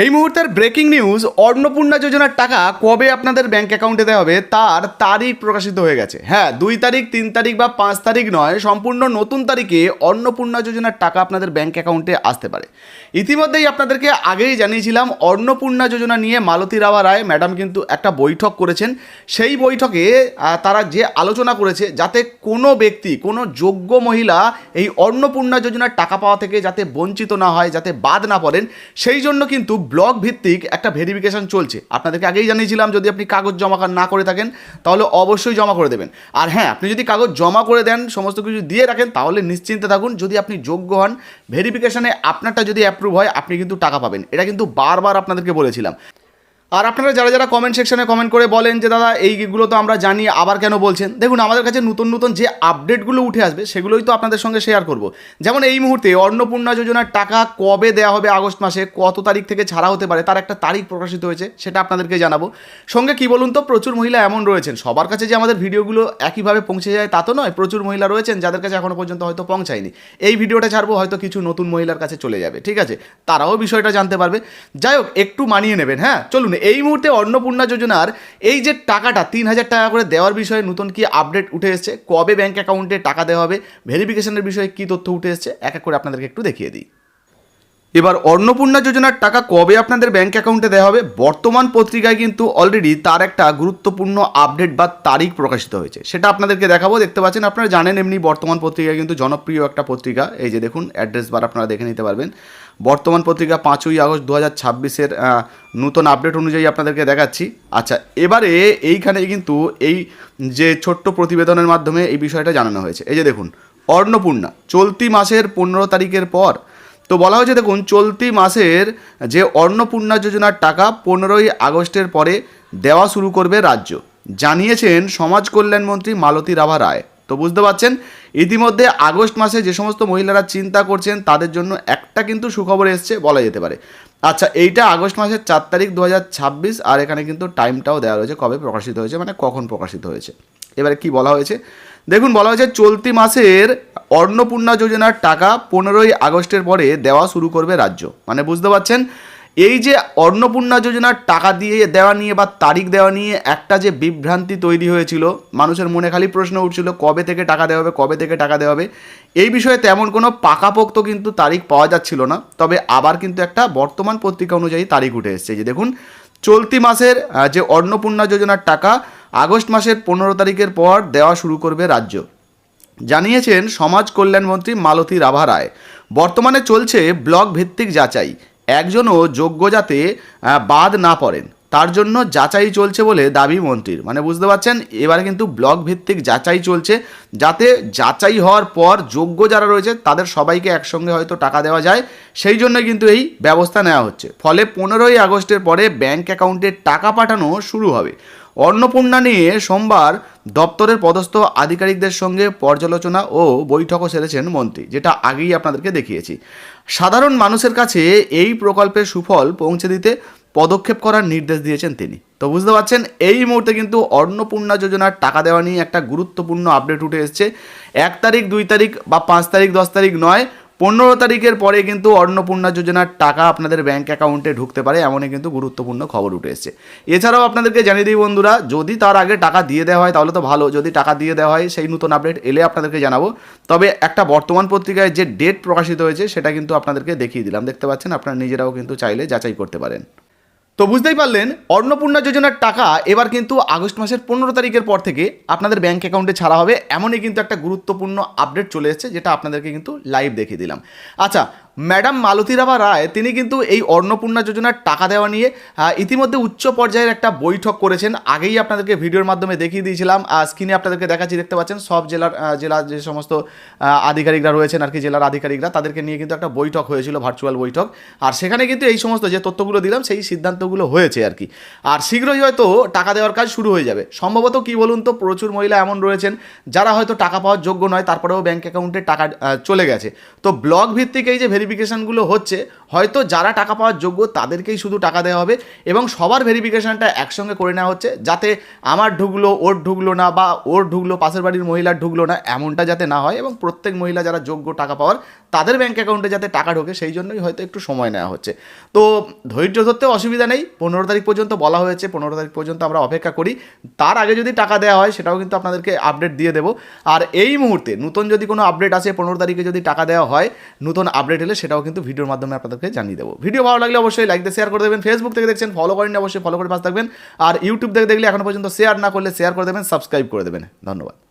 এই মুহূর্তের breaking news, Annapurna যোজনার টাকা কবে আপনাদের ব্যাঙ্ক অ্যাকাউন্টে দেওয়া হবে তার তারিখ প্রকাশিত হয়ে গেছে। হ্যাঁ, 2 তারিখ, 3 তারিখ বা 5 তারিখ নয়, সম্পূর্ণ নতুন তারিখে অন্নপূর্ণা যোজনার টাকা আপনাদের ব্যাঙ্ক অ্যাকাউন্টে আসতে পারে। ইতিমধ্যেই আপনাদেরকে আগেই জানিয়েছিলাম, অন্নপূর্ণা যোজনা নিয়ে মালতী রাভা রায় ম্যাডাম কিন্তু একটা বৈঠক করেছেন। সেই বৈঠকে তারা যে আলোচনা করেছে, যাতে কোনো ব্যক্তি, কোনো যোগ্য মহিলা এই অন্নপূর্ণা যোজনার টাকা পাওয়া থেকে যাতে বঞ্চিত না হয়, যাতে বাদ না পড়েন, সেই জন্য কিন্তু ব্লক ভিত্তিক একটা ভেরিফিকেশন চলছে। আপনাদেরকে আগেই জানিয়েছিলাম, যদি আপনি কাগজ জমা না করে থাকেন তাহলে অবশ্যই জমা করে দেবেন। আর হ্যাঁ, আপনি যদি কাগজ জমা করে দেন, সমস্ত কিছু দিয়ে রাখেন, তাহলে নিশ্চিন্তে থাকুন, যদি আপনি যোগ্য হন, ভেরিফিকেশনে আপনারটা যদি অ্যাপ্রুভ হয়, আপনি কিন্তু টাকা পাবেন। এটা কিন্তু বারবার আপনাদেরকে বলেছিলাম। আর আপনারা যারা যারা কমেন্ট সেকশনে কমেন্ট করে বলেন যে দাদা এইগুলো তো আমরা জানি, আবার কেন বলছেন, দেখুন আমাদের কাছে নতুন নতুন যে আপডেটগুলো উঠে আসবে সেগুলোই তো আপনাদের সঙ্গে শেয়ার করব। যেমন এই মুহূর্তে অন্নপূর্ণা যোজনার টাকা কবে দেওয়া হবে, আগস্ট মাসে কত তারিখ থেকে ছাড়া হতে পারে, তার একটা তারিখ প্রকাশিত হয়েছে, সেটা আপনাদেরকে জানাবো। সঙ্গে কি বলুন তো, প্রচুর মহিলা এমন রয়েছেন, সবার কাছে যে আমাদের ভিডিওগুলো একইভাবে পৌঁছে যায় তা তো নয়। প্রচুর মহিলা রয়েছেন যাদের কাছে এখনও পর্যন্ত হয়তো পৌঁছায়নি। এই ভিডিওটা ছাড়বো, হয়তো কিছু নতুন মহিলার কাছে চলে যাবে, ঠিক আছে, তারাও বিষয়টা জানতে পারবে। যাই হোক, একটু মানিয়ে নেবেন। হ্যাঁ, চলুন, এই মুহূর্তে অন্নপূর্ণা যোজনার এই যে টাকাটা 3,000 টাকা করে দেওয়ার বিষয়ে নতুন কি আপডেট উঠে এসেছে, কবে ব্যাঙ্ক অ্যাকাউন্টে টাকা দেওয়া হবে, ভেরিফিকেশনের বিষয়ে কী তথ্য উঠে এসেছে, এক এক করে আপনাদেরকে একটু দেখিয়ে দিই। এবার অন্নপূর্ণা যোজনার টাকা কবে আপনাদের ব্যাঙ্ক অ্যাকাউন্টে দেওয়া হবে, বর্তমান পত্রিকায় কিন্তু অলরেডি তার একটা গুরুত্বপূর্ণ আপডেট বা তারিখ প্রকাশিত হয়েছে, সেটা আপনাদেরকে দেখাবো। দেখতে পাচ্ছেন, আপনারা জানেন এমনি বর্তমান পত্রিকা কিন্তু জনপ্রিয় একটা পত্রিকা। এই যে দেখুন, অ্যাড্রেস বার আপনারা দেখে নিতে পারবেন। বর্তমান পত্রিকা 5ই আগস্ট 2026-এর নতুন আপডেট অনুযায়ী আপনাদেরকে দেখাচ্ছি। আচ্ছা, এবারে এইখানে কিন্তু এই যে ছোট্ট প্রতিবেদনের মাধ্যমে এই বিষয়টা জানানো হয়েছে। এই যে দেখুন, অন্নপূর্ণা চলতি মাসের 15 তারিখের পর, তো বলা হয়েছে দেখুন, চলতি মাসের যে অন্নপূর্ণা যোজনার টাকা 15ই আগস্টের পরে দেওয়া শুরু করবে রাজ্য, জানিয়েছেন সমাজ কল্যাণমন্ত্রী মালতী রাভা রায়। তো বুঝতে পারছেন, ইতিমধ্যে আগস্ট মাসে যে সমস্ত মহিলারা চিন্তা করছেন তাদের জন্য একটা কিন্তু সুখবর এসছে বলা যেতে পারে। আচ্ছা, এইটা আগস্ট মাসের 4 তারিখ 2026, আর এখানে কিন্তু টাইমটাও দেওয়া রয়েছে কবে প্রকাশিত হয়েছে, মানে কখন প্রকাশিত হয়েছে। এবারে কি বলা হয়েছে দেখুন, বলা হয়েছে চলতি মাসের অন্নপূর্ণা যোজনার টাকা 15ই আগস্টের পরে দেওয়া শুরু করবে রাজ্য। মানে বুঝতে পারছেন, এই যে অন্নপূর্ণা যোজনার টাকা দিয়ে দেওয়া নিয়ে বা তারিখ দেওয়া নিয়ে একটা যে বিভ্রান্তি তৈরি হয়েছিল, মানুষের মনে খালি প্রশ্ন উঠছিল কবে থেকে টাকা দেওয়া হবে, কবে থেকে টাকা দেওয়া হবে। এই বিষয়ে তেমন কোনো পাকাপোক্ত কিন্তু তারিখ পাওয়া যাচ্ছিল না। তবে আবার কিন্তু একটা বর্তমান পত্রিকা অনুযায়ী তারিখ উঠে এসেছে। যে দেখুন, চলতি মাসের যে অন্নপূর্ণা যোজনার টাকা আগস্ট মাসের 15 তারিখের পর দেওয়া শুরু করবে রাজ্য, জানিয়েছেন সমাজ কল্যাণমন্ত্রী মালতী রাভা রায়। বর্তমানে চলছে ব্লক ভিত্তিক যাচাই, একজনও যোগ্য যাতে বাদ না পড়েন তার জন্য যাচাই চলছে বলে দাবি মন্ত্রীর। মানে বুঝতে পারছেন, এবারে কিন্তু ব্লক ভিত্তিক যাচাই চলছে, যাতে যাচাই হওয়ার পর যোগ্য যারা রয়েছে তাদের সবাইকে একসঙ্গে হয়তো টাকা দেওয়া যায়, সেই জন্য কিন্তু এই ব্যবস্থা নেওয়া হচ্ছে। ফলে 15ই আগস্টের পরে ব্যাঙ্ক অ্যাকাউন্টে টাকা পাঠানো শুরু হবে। অন্নপূর্ণা নিয়ে সোমবার দপ্তরের পদস্থ আধিকারিকদের সঙ্গে পর্যালোচনা ও বৈঠকও সেরেছেন মন্ত্রী, যেটা আগেই আপনাদেরকে দেখিয়েছি। সাধারণ মানুষের কাছে এই প্রকল্পের সুফল পৌঁছে দিতে পদক্ষেপ করার নির্দেশ দিয়েছেন তিনি। তো বুঝতে পারছেন, এই মুহূর্তে কিন্তু অন্নপূর্ণা যোজনার টাকা দেওয়া নিয়ে একটা গুরুত্বপূর্ণ আপডেট উঠে এসছে। 1 তারিখ, 2 তারিখ বা 5 তারিখ, 10 তারিখ নয়, 15 তারিখের পরে কিন্তু অন্নপূর্ণা যোজনার টাকা আপনাদের ব্যাঙ্ক অ্যাকাউন্টে ঢুকতে পারে, এমনই কিন্তু গুরুত্বপূর্ণ খবর উঠে এসেছে। এছাড়াও আপনাদেরকে জানিয়ে দিই বন্ধুরা, যদি তার আগে টাকা দিয়ে দেওয়া হয় তাহলে তো ভালো, যদি টাকা দিয়ে দেওয়া হয় সেই নতুন আপডেট এলে আপনাদেরকে জানাবো। তবে একটা বর্তমান পত্রিকায় যে ডেট প্রকাশিত হয়েছে সেটা কিন্তু আপনাদেরকে দেখিয়ে দিলাম। দেখতে পাচ্ছেন, আপনারা নিজেরাও কিন্তু চাইলে যাচাই করতে পারেন। তো বুঝতেই পারলেন, অন্নপূর্ণা যোজনার টাকা এবার কিন্তু আগস্ট মাসের 15 তারিখের পর থেকে আপনাদের ব্যাঙ্ক অ্যাকাউন্টে ছাড়া হবে, এমনই কিন্তু একটা গুরুত্বপূর্ণ আপডেট চলে এসেছে, যেটা আপনাদেরকে কিন্তু লাইভ দেখিয়ে দিলাম। আচ্ছা, ম্যাডাম মালতী রাভা রায় তিনি কিন্তু এই অন্নপূর্ণা যোজনার টাকা দেওয়া নিয়ে ইতিমধ্যে উচ্চ পর্যায়ের একটা বৈঠক করেছেন। আগেই আপনাদেরকে ভিডিওর মাধ্যমে দেখিয়ে দিয়েছিলাম, স্ক্রিনে আপনাদেরকে দেখাচ্ছি, দেখতে পাচ্ছেন সব জেলার যে সমস্ত আধিকারিকরা রয়েছেন আর কি, জেলার আধিকারিকরা, তাদেরকে নিয়ে কিন্তু একটা বৈঠক হয়েছিল, ভার্চুয়াল বৈঠক। আর সেখানে কিন্তু এই সমস্ত যে তথ্যগুলো দিলাম সেই সিদ্ধান্তগুলো হয়েছে আর কি। আর শীঘ্রই হয়তো টাকা দেওয়ার কাজ শুরু হয়ে যাবে সম্ভবত। কি বলুন তো, প্রচুর মহিলা এমন রয়েছেন যারা হয়তো টাকা পাওয়ার যোগ্য নয়, তারপরেও ব্যাঙ্ক অ্যাকাউন্টে টাকা চলে গেছে। তো ব্লক ভিত্তিক এই যে ভেরিফিকেশানগুলো হচ্ছে হয়তো যারা টাকা পাওয়ার যোগ্য তাদেরকেই শুধু টাকা দেওয়া হবে এবং সবার ভেরিফিকেশানটা একসঙ্গে করে নেওয়া হচ্ছে, যাতে আমার ঢুকলো ওর ঢুকলো না বা ওর ঢুকলো পাশের বাড়ির মহিলার ঢুকলো না, এমনটা যাতে না হয় এবং প্রত্যেক মহিলা যারা যোগ্য টাকা পাওয়ার তাদের ব্যাঙ্ক অ্যাকাউন্টে যাতে টাকা ঢোকে সেই জন্যই হয়তো একটু সময় নেওয়া হচ্ছে। তো ধৈর্য ধরতেও অসুবিধা নেই, 15 তারিখ পর্যন্ত বলা হয়েছে, 15 তারিখ পর্যন্ত আমরা অপেক্ষা করি। তার আগে যদি টাকা দেওয়া হয় সেটাও কিন্তু আপনাদেরকে আপডেট দিয়ে দেবো। আর এই মুহূর্তে নতুন যদি কোনো আপডেট আসে, 15 তারিখে যদি টাকা দেওয়া হয়, নতুন আপডেট এলে সেটাও কিন্তু ভিডিওর মাধ্যমে আপনাদেরকে জানিয়ে দেবো। ভিডিও ভালো লাগলে অবশ্যই লাইক দিয়ে শেয়ার করে দেবেন। ফেসবুক থেকে দেখছেন ফলো করেন, অবশ্যই ফলো করে পাশে থাকবেন। আর ইউটিউব থেকে দেখলে এখনো পর্যন্ত শেয়ার না করলে শেয়ার করে দেবেন, সাবস্ক্রাইব করে দেবেন। ধন্যবাদ।